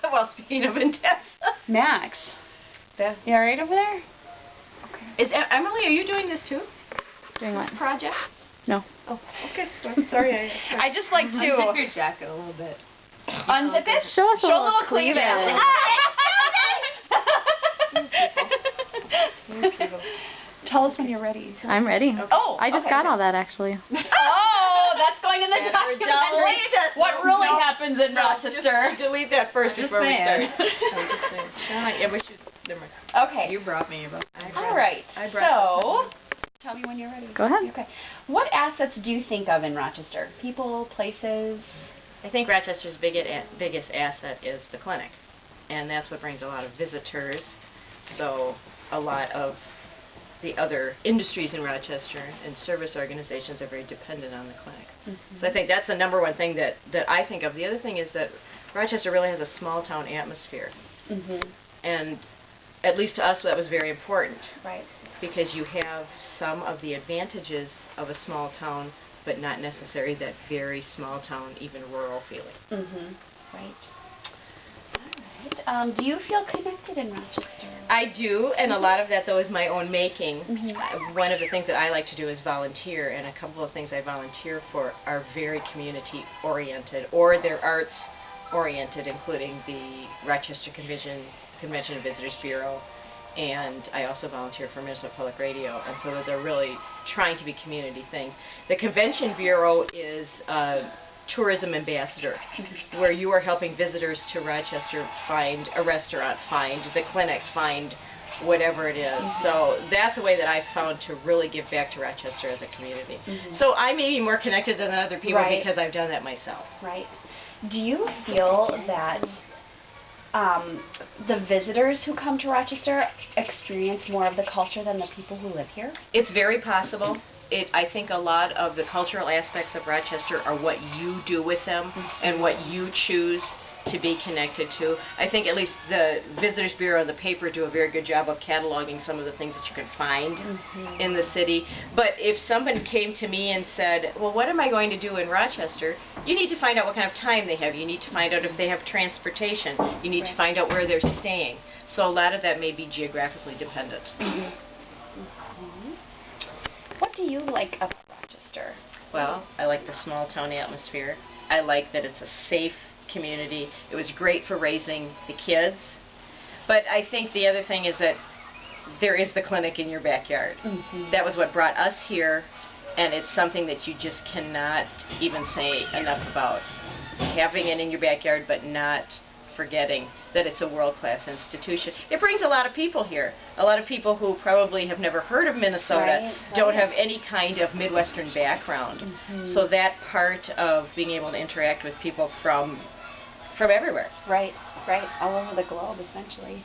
Well, speaking of intense. Max. You all right over there? Okay. Emily, are you doing this too? Doing what? Project? No. Oh, okay. Well, sorry. I just like to unzip your jacket a little bit. unzip it. Show us a little cleavage. You people. Tell us when you're ready. I'm ready. Okay. Oh, I just got all that actually. Oh, that's going in the documentary. What really happens in Rochester? Just delete that first before we start. I'm just saying. Yeah, we should. Never mind. Okay. You brought me about. All right. So, tell me when you're ready. Go ahead. Okay. What assets do you think of in Rochester? People, places? I think Rochester's biggest asset is the clinic, and that's what brings a lot of visitors. So a lot of the other industries in Rochester and service organizations are very dependent on the clinic. Mm-hmm. So I think that's the number one thing that I think of. The other thing is that Rochester really has a small town atmosphere. Mm-hmm. And at least to us that was very important. Right. Because you have some of the advantages of a small town, but not necessarily that very small town, even rural feeling. Mm-hmm. Right. Do you feel connected in Rochester? I do, and a lot of that, though, is my own making. Mm-hmm. One of the things that I like to do is volunteer, and a couple of things I volunteer for are very community-oriented, or they're arts-oriented, including the Rochester Convention and Visitors Bureau, and I also volunteer for Minnesota Public Radio, and so those are really trying to be community things. The Convention Bureau is tourism ambassador, where you are helping visitors to Rochester find a restaurant, find the clinic, find whatever it is. Mm-hmm. So that's a way that I've found to really give back to Rochester as a community. Mm-hmm. So I may be more connected than other people because I've done that myself. Right. Do you feel that the visitors who come to Rochester experience more of the culture than the people who live here? It's very possible. I think a lot of the cultural aspects of Rochester are what you do with them and what you choose to be connected to. I think at least the Visitors Bureau and the paper do a very good job of cataloging some of the things that you can find in the city. But if somebody came to me and said, well, what am I going to do in Rochester? You need to find out what kind of time they have. You need to find out if they have transportation. You need to find out where they're staying. So a lot of that may be geographically dependent. What do you like about Rochester? Well, I like the small town atmosphere. I like that it's a safe community. It was great for raising the kids. But I think the other thing is that there is the clinic in your backyard. Mm-hmm. That was what brought us here, and it's something that you just cannot even say enough about. Having it in your backyard, but not forgetting that it's a world-class institution. It brings a lot of people here. A lot of people who probably have never heard of Minnesota, don't have any kind of Midwestern background. Mm-hmm. So that part of being able to interact with people from everywhere. Right, all over the globe, essentially.